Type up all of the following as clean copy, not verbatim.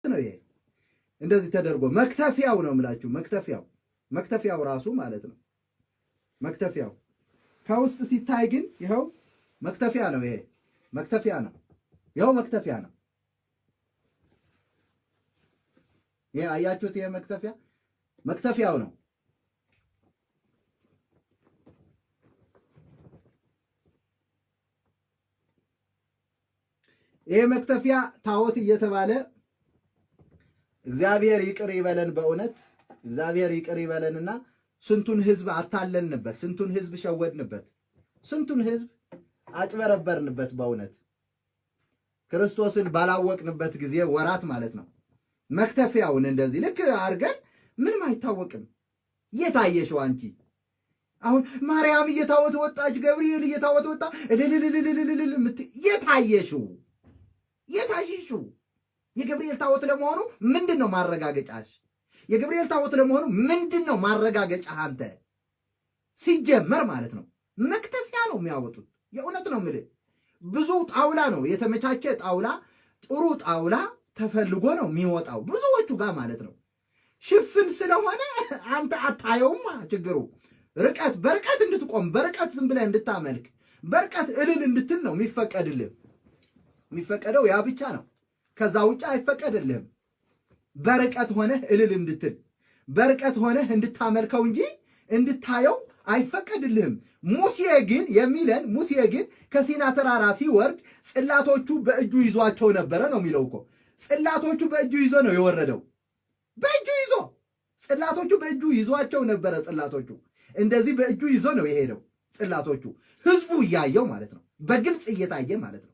ነው ይሄ እንደዚህ ተደርጎ መክተፊያው ነው የምላችሁ። መክተፊያው ራሱ ማለት ነው። መክተፊያው ከውስጥ ሲታይ ግን ይኸው መክተፊያ ነው። ይሄ መክተፊያ ነው። ይኸው መክተፊያ ነው። ይሄ አያችሁት? ይሄ መክተፊያው ነው። ይሄ መክተፊያ ታቦት እየተባለ እግዚአብሔር ይቅር ይበለን። በእውነት እግዚአብሔር ይቅር ይበለንና ስንቱን ሕዝብ አታለልንበት፣ ስንቱን ሕዝብ ሸወድንበት፣ ስንቱን ሕዝብ አጭበረበርንበት። በእውነት ክርስቶስን ባላወቅንበት ጊዜ ወራት ማለት ነው። መክተፊያውን እንደዚህ ልክ አድርገን ምንም አይታወቅም። የታየሽው አንቺ አሁን ማርያም እየታወት ወጣች፣ ገብርኤል እየታወት ወጣ እልልልልልልል የታየሽው የገብርኤል ታቦት ለመሆኑ ምንድነው ማረጋገጫሽ? የገብርኤል ታቦት ለመሆኑ ምንድነው ማረጋገጫ? አንተ ሲጀመር ማለት ነው መክተፊያ ነው የሚያወጡት። የእውነት ነው የምልህ። ብዙ ጣውላ ነው የተመቻቸ ጣውላ፣ ጥሩ ጣውላ ተፈልጎ ነው የሚወጣው ብዙዎቹ ጋር ማለት ነው። ሽፍን ስለሆነ አንተ አታየውማ። ችግሩ በርቀት እንድትቆም፣ በርቀት ዝም ብለህ እንድታመልክ፣ በርቀት እልል እንድትል ነው የሚፈቀድልህ። የሚፈቀደው ያ ብቻ ነው። ከዛ ውጭ አይፈቀድልህም። በርቀት ሆነህ እልል እንድትል፣ በርቀት ሆነህ እንድታመልከው እንጂ እንድታየው አይፈቀድልህም። ሙሴ ግን ከሲና ተራራ ሲወርድ ጽላቶቹ በእጁ ይዟቸው ነበረ ነው የሚለው እኮ። ጽላቶቹ በእጁ ይዞ ነው የወረደው። ጽላቶቹ በእጁ ይዟቸው ነበረ። ጽላቶቹ እንደዚህ በእጁ ይዞ ነው የሄደው። ጽላቶቹ ህዝቡ እያየው ማለት ነው። በግልጽ እየታየ ማለት ነው።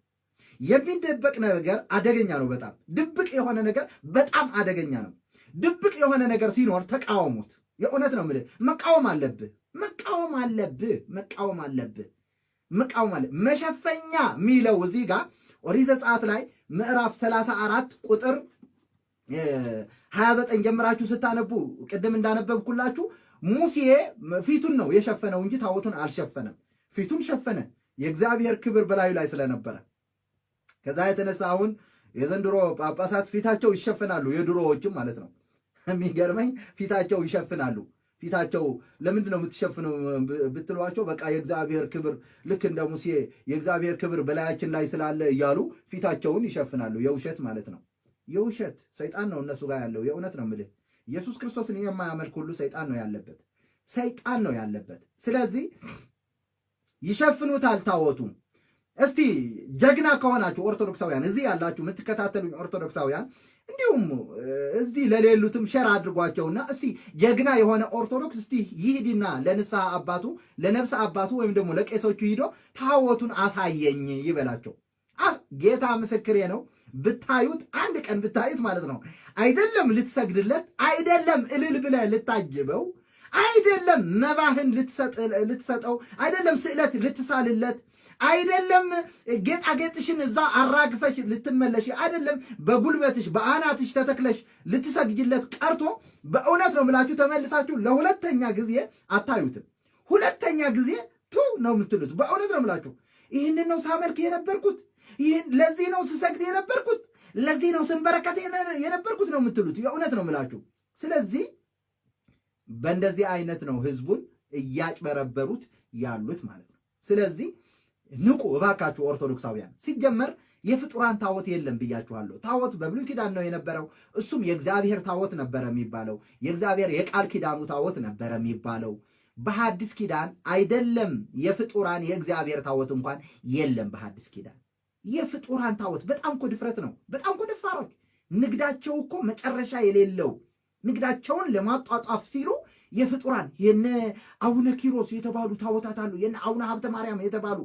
የሚደበቅ ነገር አደገኛ ነው። በጣም ድብቅ የሆነ ነገር በጣም አደገኛ ነው። ድብቅ የሆነ ነገር ሲኖር ተቃወሙት። የእውነት ነው የምልህ። መቃወም አለብህ። መሸፈኛ የሚለው እዚህ ጋር ኦሪት ዘጸአት ላይ ምዕራፍ 34 ቁጥር 29 ጀምራችሁ ስታነቡ ቅድም እንዳነበብኩላችሁ ሙሴ ፊቱን ነው የሸፈነው እንጂ ታቦቱን አልሸፈነም። ፊቱን ሸፈነ፣ የእግዚአብሔር ክብር በላዩ ላይ ስለነበረ። ከዛ የተነሳ አሁን የዘንድሮ ጳጳሳት ፊታቸው ይሸፍናሉ፣ የድሮዎችም ማለት ነው። የሚገርመኝ ፊታቸው ይሸፍናሉ። ፊታቸው ለምንድን ነው የምትሸፍነው ብትሏቸው፣ በቃ የእግዚአብሔር ክብር ልክ እንደ ሙሴ የእግዚአብሔር ክብር በላያችን ላይ ስላለ እያሉ ፊታቸውን ይሸፍናሉ። የውሸት ማለት ነው። የውሸት ሰይጣን ነው እነሱ ጋር ያለው። የእውነት ነው የምልህ። ኢየሱስ ክርስቶስን የማያመልክ ሁሉ ሰይጣን ነው ያለበት። ስለዚህ ይሸፍኑታል ታቦቱን። እስቲ ጀግና ከሆናችሁ ኦርቶዶክሳውያን፣ እዚህ ያላችሁ የምትከታተሉኝ ኦርቶዶክሳውያን፣ እንዲሁም እዚህ ለሌሉትም ሸር አድርጓቸውና እስቲ ጀግና የሆነ ኦርቶዶክስ እስቲ ይሂድና ለንስሐ አባቱ ለነፍስ አባቱ ወይም ደግሞ ለቄሶቹ ሂዶ ታቦቱን አሳየኝ ይበላቸው። ጌታ ምስክሬ ነው። ብታዩት አንድ ቀን ብታዩት ማለት ነው አይደለም ልትሰግድለት፣ አይደለም እልል ብለህ ልታጅበው፣ አይደለም መባህን ልትሰጠው፣ አይደለም ስዕለት ልትሳልለት፣ አይደለም ጌጣጌጥሽን እዛ አራግፈሽ ልትመለሽ፣ አይደለም በጉልበትሽ በአናትሽ ተተክለሽ ልትሰግጅለት ቀርቶ በእውነት ነው የምላችሁ ተመልሳችሁ ለሁለተኛ ጊዜ አታዩትም። ሁለተኛ ጊዜ ቱ ነው የምትሉት። በእውነት ነው የምላችሁ። ይህንን ነው ሳመልክ የነበርኩት፣ ለዚህ ነው ስሰግድ የነበርኩት፣ ለዚህ ነው ስንበረከት የነበርኩት ነው የምትሉት። የእውነት ነው የምላችሁ። ስለዚህ በእንደዚህ አይነት ነው ህዝቡን እያጭበረበሩት ያሉት ማለት ነው። ስለዚህ ንቁ እባካችሁ ኦርቶዶክሳውያን። ሲጀመር የፍጡራን ታቦት የለም ብያችኋለሁ። ታቦት በብሉይ ኪዳን ነው የነበረው። እሱም የእግዚአብሔር ታቦት ነበረ የሚባለው። የእግዚአብሔር የቃል ኪዳኑ ታቦት ነበረ የሚባለው። በሐዲስ ኪዳን አይደለም የፍጡራን የእግዚአብሔር ታቦት እንኳን የለም በሐዲስ ኪዳን። የፍጡራን ታቦት በጣም እኮ ድፍረት ነው። በጣም እኮ ደፋሮች። ንግዳቸው እኮ መጨረሻ የሌለው ንግዳቸውን ለማጧጧፍ ሲሉ የፍጡራን የነ አቡነ ኪሮስ የተባሉ ታቦታት አሉ። የነ አቡነ ሀብተ ማርያም የተባሉ